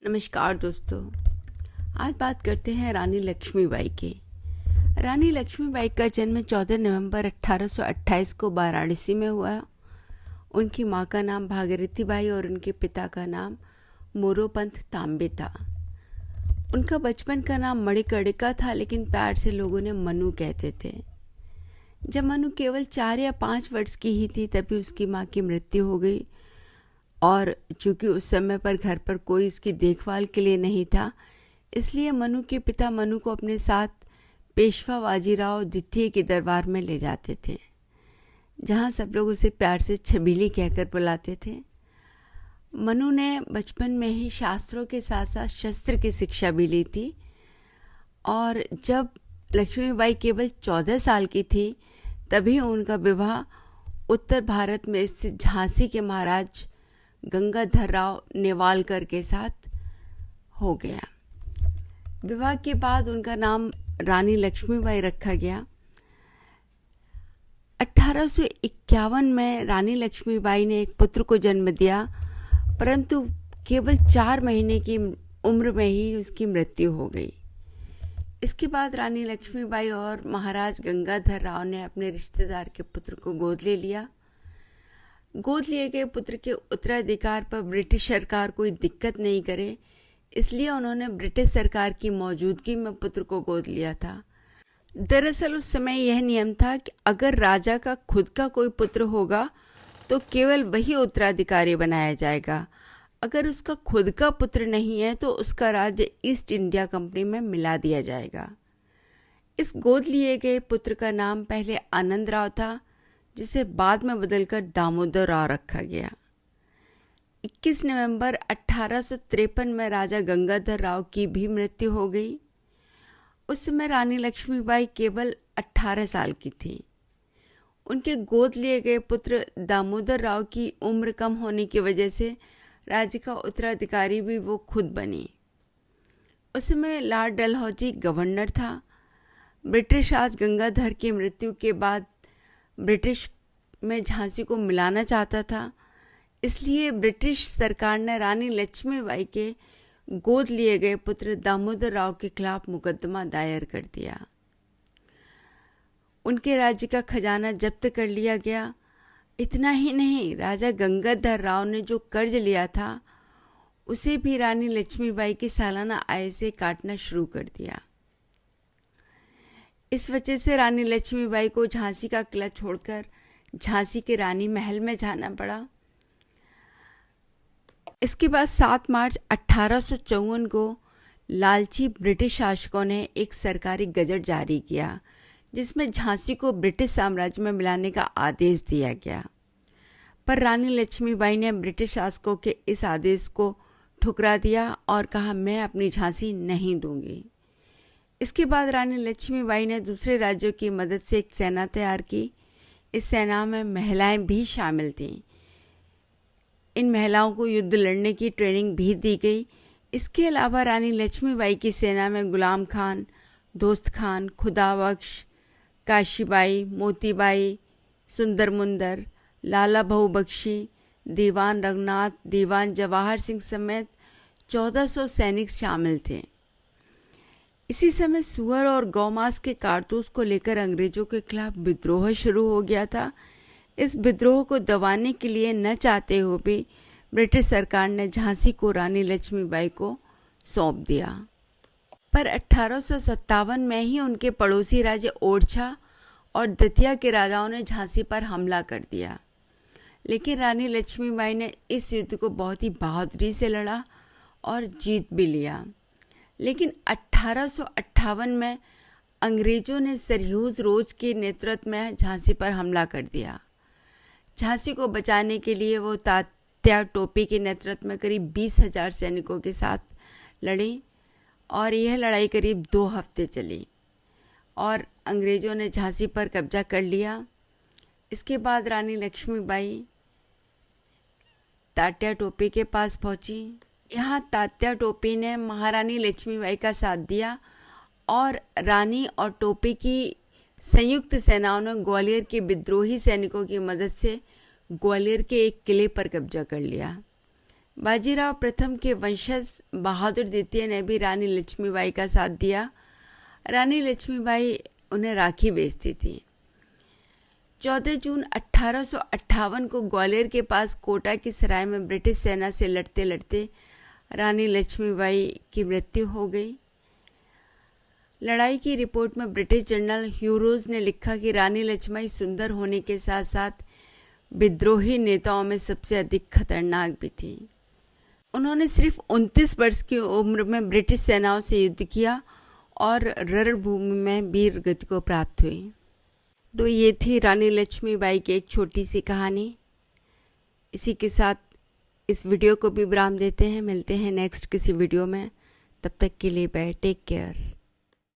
नमस्कार दोस्तों। आज बात करते हैं रानी लक्ष्मीबाई की। रानी लक्ष्मीबाई का जन्म 14 नवंबर 1828 को वाराणसी में हुआ। उनकी मां का नाम भागीरथी बाई और उनके पिता का नाम मोरोपंत तांबे था। उनका बचपन का नाम मणिकर्णिका था, लेकिन प्यार से लोगों ने मनु कहते थे। जब मनु केवल 4 या 5 वर्ष की ही थी तभी उसकी मां की मृत्यु हो गई, और चूंकि उस समय पर घर पर कोई इसकी देखभाल के लिए नहीं था, इसलिए मनु के पिता मनु को अपने साथ पेशवा बाजीराव द्वितीय के दरबार में ले जाते थे, जहां सब लोग उसे प्यार से छबीली कहकर बुलाते थे। मनु ने बचपन में ही शास्त्रों के साथ साथ शस्त्र की शिक्षा भी ली थी, और जब लक्ष्मीबाई केवल 14 साल की थी तभी उनका विवाह उत्तर भारत में स्थित झांसी के महाराज गंगाधर राव नेवालकर के साथ हो गया। विवाह के बाद उनका नाम रानी लक्ष्मीबाई रखा गया। 1851 में रानी लक्ष्मीबाई ने एक पुत्र को जन्म दिया, परंतु केवल 4 महीने की उम्र में ही उसकी मृत्यु हो गई। इसके बाद रानी लक्ष्मीबाई और महाराज गंगाधर राव ने अपने रिश्तेदार के पुत्र को गोद ले लिया। गोद लिए गए पुत्र के उत्तराधिकार पर ब्रिटिश सरकार कोई दिक्कत नहीं करे, इसलिए उन्होंने ब्रिटिश सरकार की मौजूदगी में पुत्र को गोद लिया था। दरअसल उस समय यह नियम था कि अगर राजा का खुद का कोई पुत्र होगा तो केवल वही उत्तराधिकारी बनाया जाएगा। अगर उसका खुद का पुत्र नहीं है तो उसका राज्य ईस्ट इंडिया कंपनी में मिला दिया जाएगा। इस गोद लिए गए पुत्र का नाम पहले आनंद राव था, जिसे बाद में बदलकर दामोदर राव रखा गया। 21 नवंबर 1853 में राजा गंगाधर राव की भी मृत्यु हो गई। उस समय रानी लक्ष्मीबाई केवल 18 साल की थी। उनके गोद लिए गए पुत्र दामोदर राव की उम्र कम होने की वजह से राज्य का उत्तराधिकारी भी वो खुद बनी। उस समय लॉर्ड डलहौजी गवर्नर था। ब्रिटिश राज गंगाधर की मृत्यु के बाद ब्रिटिश में झांसी को मिलाना चाहता था, इसलिए ब्रिटिश सरकार ने रानी लक्ष्मीबाई के गोद लिए गए पुत्र दामोदर राव के खिलाफ मुकदमा दायर कर दिया। उनके राज्य का खजाना जब्त कर लिया गया। इतना ही नहीं, राजा गंगाधर राव ने जो कर्ज लिया था उसे भी रानी लक्ष्मीबाई की सालाना आय से काटना शुरू कर दिया। इस वजह से रानी लक्ष्मीबाई को झांसी का किला छोड़कर झांसी के रानी महल में जाना पड़ा। इसके बाद 7 मार्च 1854 को लालची ब्रिटिश शासकों ने एक सरकारी गजट जारी किया, जिसमें झांसी को ब्रिटिश साम्राज्य में मिलाने का आदेश दिया गया। पर रानी लक्ष्मीबाई ने ब्रिटिश शासकों के इस आदेश को ठुकरा दिया और कहा, मैं अपनी झांसी नहीं दूंगी। इसके बाद रानी लक्ष्मीबाई ने दूसरे राज्यों की मदद से एक सेना तैयार की। इस सेना में महिलाएं भी शामिल थीं। इन महिलाओं को युद्ध लड़ने की ट्रेनिंग भी दी गई। इसके अलावा रानी लक्ष्मीबाई की सेना में गुलाम खान, दोस्त खान, खुदाबख्श, काशीबाई, मोतीबाई, सुंदरमुंदर, लाला बहू बख्शी, दीवान रघुनाथ, दीवान जवाहर सिंह समेत 1400 सैनिक शामिल थे। इसी समय सुअर और गौमांस के कारतूस को लेकर अंग्रेजों के खिलाफ विद्रोह शुरू हो गया था। इस विद्रोह को दबाने के लिए न चाहते हुए भी ब्रिटिश सरकार ने झांसी को रानी लक्ष्मीबाई को सौंप दिया। पर 1857 में ही उनके पड़ोसी राज्य ओरछा और दतिया के राजाओं ने झांसी पर हमला कर दिया, लेकिन रानी लक्ष्मीबाई ने इस युद्ध को बहुत ही बहादुरी से लड़ा और जीत भी लिया। लेकिन 1858 में अंग्रेजों ने सरयूज रोज के नेतृत्व में झांसी पर हमला कर दिया। झांसी को बचाने के लिए वो तात्या टोपी के नेतृत्व में करीब 20,000 सैनिकों के साथ लड़ी, और यह लड़ाई करीब 2 हफ्ते चली और अंग्रेजों ने झांसी पर कब्जा कर लिया। इसके बाद रानी लक्ष्मीबाई तात्या टोपी के पास पहुंची। यहाँ तात्या टोपी ने महारानी लक्ष्मीबाई का साथ दिया और रानी और टोपी की संयुक्त सेनाओं ने ग्वालियर के विद्रोही सैनिकों की मदद से ग्वालियर के एक किले पर कब्जा कर लिया। बाजीराव प्रथम के वंशज बहादुर द्वितीय ने भी रानी लक्ष्मीबाई का साथ दिया। रानी लक्ष्मीबाई उन्हें राखी बेचती थी। 14 जून 1858 को ग्वालियर के पास कोटा की सराय में ब्रिटिश सेना से लड़ते लड़ते रानी लक्ष्मीबाई की मृत्यु हो गई। लड़ाई की रिपोर्ट में ब्रिटिश जनरल ह्यूरोज ने लिखा कि रानी लक्ष्मीबाई सुंदर होने के साथ साथ विद्रोही नेताओं में सबसे अधिक खतरनाक भी थी। उन्होंने सिर्फ 29 वर्ष की उम्र में ब्रिटिश सेनाओं से युद्ध किया और रणभूमि में वीर गति को प्राप्त हुई। तो ये थी रानी लक्ष्मीबाई की एक छोटी सी कहानी। इसी के साथ इस वीडियो को भी विराम देते हैं। मिलते हैं नेक्स्ट किसी वीडियो में। तब तक के लिए बाय, टेक केयर।